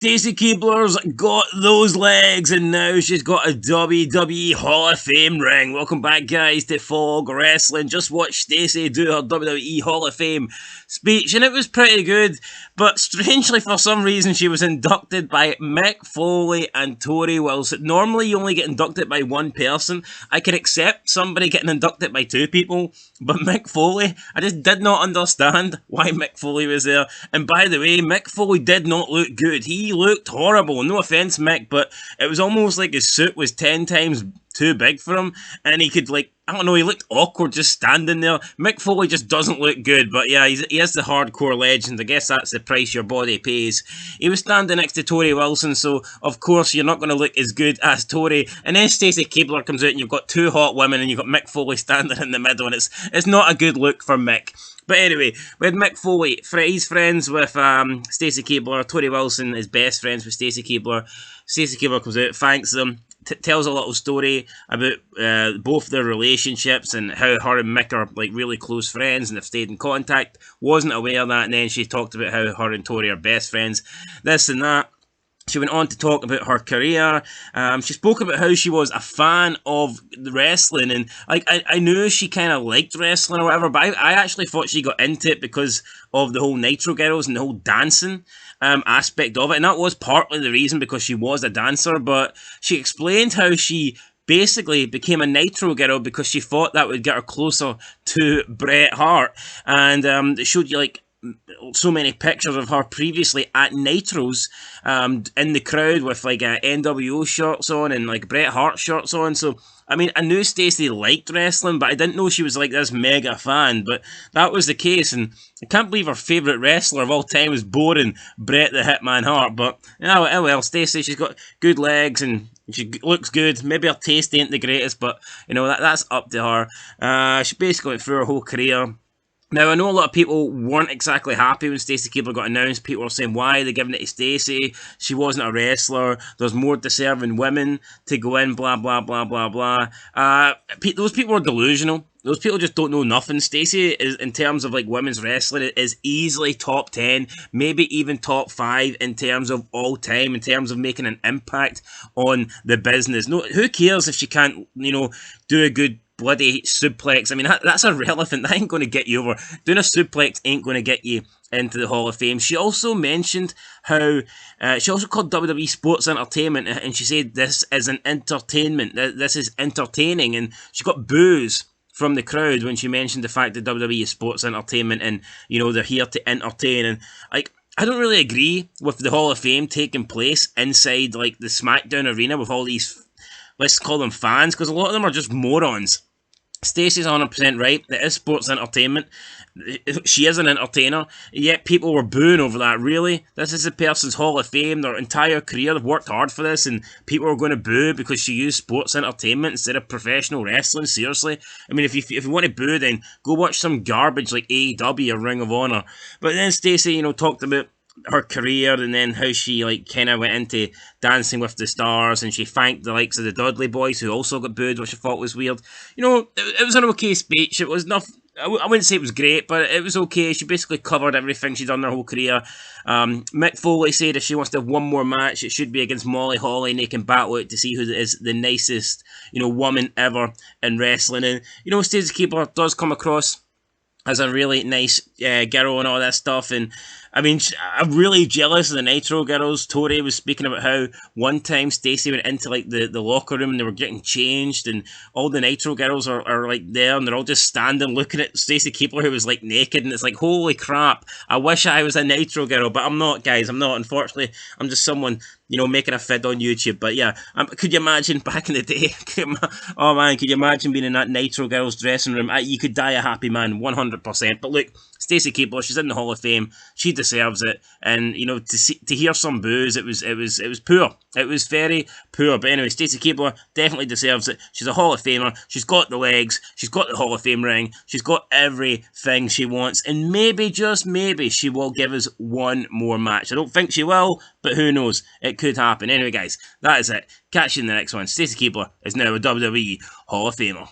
Stacey Keibler's got those legs, and now she's got a WWE Hall of Fame ring. Welcome back, guys, to Fog Wrestling. Just watched Stacey do her WWE Hall of Fame speech, and it was pretty good. But strangely, for some reason, she was inducted by Mick Foley and Tori Wilson. Normally, you only get inducted by one person. I can accept somebody getting inducted by two people, but Mick Foley, I just did not understand why Mick Foley was there. And by the way, Mick Foley did not look good. He looked horrible. No offense, Mick, but it was almost like his suit was 10 times too big for him, and he could, like, I don't know, he looked awkward just standing there. Mick Foley just doesn't look good, but yeah, he is the hardcore legend. I guess that's the price your body pays. He was standing next to Tori Wilson, so of course you're not going to look as good as Tori. And then Stacey Keibler comes out, and you've got two hot women, and you've got Mick Foley standing in the middle, and it's not a good look for Mick. But anyway, we had Mick Foley. He's friends with Stacey Keibler. Tori Wilson is best friends with Stacey Keibler. Stacey Keibler comes out, thanks them, tells a little story about both their relationships and how her and Mick are like really close friends and have stayed in contact. Wasn't aware of that, and then she talked about how her and Tori are best friends. This and that. She went on to talk about her career. She spoke about how she was a fan of the wrestling, and like I knew she kind of liked wrestling or whatever, but I actually thought she got into it because of the whole Nitro Girls and the whole dancing aspect of it, and that was partly the reason, because she was a dancer. But she explained how she basically became a Nitro Girl because she thought that would get her closer to Bret Hart, and it showed you like so many pictures of her previously at Nitros in the crowd with like NWO shirts on and like Bret Hart shirts on. So I mean, I knew Stacey liked wrestling, but I didn't know she was like this mega fan. But that was the case, and I can't believe her favourite wrestler of all time was boring Bret the Hitman Hart. But oh well, Stacey, she's got good legs and she looks good. Maybe her taste ain't the greatest, but you know that's up to her. She basically went through her whole career. Now, I know a lot of people weren't exactly happy when Stacey Keibler got announced. People were saying, why are they giving it to Stacey? She wasn't a wrestler. There's more deserving women to go in, blah, blah, blah, blah, blah. Those people are delusional. Those people just don't know nothing. Stacey, is, in terms of like women's wrestling, is easily top 10, maybe even top 5 in terms of all time, in terms of making an impact on the business. No, who cares if she can't, you know, do a good bloody suplex? I mean, that's irrelevant. That ain't going to get you over. Doing a suplex ain't going to get you into the Hall of Fame. She also mentioned how she also called WWE sports entertainment, and she said this is an entertainment. This is entertaining, and she got boos from the crowd when she mentioned the fact that WWE is sports entertainment, and you know they're here to entertain. And like, I don't really agree with the Hall of Fame taking place inside like the SmackDown arena with all these, let's call them fans, because a lot of them are just morons. Stacey's 100% right. It is sports entertainment. She is an entertainer. Yet people were booing over that. Really? This is a person's Hall of Fame. Their entire career, they've worked hard for this, and people are going to boo because she used sports entertainment instead of professional wrestling. Seriously? I mean, if you want to boo, then go watch some garbage like AEW or Ring of Honor. But then Stacey, you know, talked about her career, and then how she like kind of went into Dancing with the Stars, and she thanked the likes of the Dudley Boys, who also got booed, which I thought was weird. You know, it was an okay speech. It was nothing. I wouldn't say it was great, but it was okay. She basically covered everything she'd done her whole career. Mick Foley said if she wants to have one more match, it should be against Molly Holly, and they can battle it to see who is the nicest, you know, woman ever in wrestling. And you know, Stacey Keibler does come across as a really nice girl and all that stuff. And I mean, I'm really jealous of the Nitro Girls. Tori was speaking about how one time Stacey went into like the locker room and they were getting changed, and all the Nitro Girls are like there, and they're all just standing looking at Stacey Keibler, who was like naked, and it's like, holy crap, I wish I was a Nitro Girl, but I'm not, guys. I'm not. Unfortunately, I'm just someone, you know, making a vid on YouTube. But yeah, could you imagine back in the day? Oh man, could you imagine being in that Nitro Girls dressing room? You could die a happy man, 100%. But look, Stacey Keibler, she's in the Hall of Fame. She deserves it. And you know, to hear some boos, it was poor. It was very poor. But anyway, Stacey Keibler definitely deserves it. She's a Hall of Famer. She's got the legs. She's got the Hall of Fame ring. She's got everything she wants. And maybe, just maybe, she will give us one more match. I don't think she will, but who knows? It could happen. Anyway, guys, that is it. Catch you in the next one. Stacey Keibler is now a WWE Hall of Famer.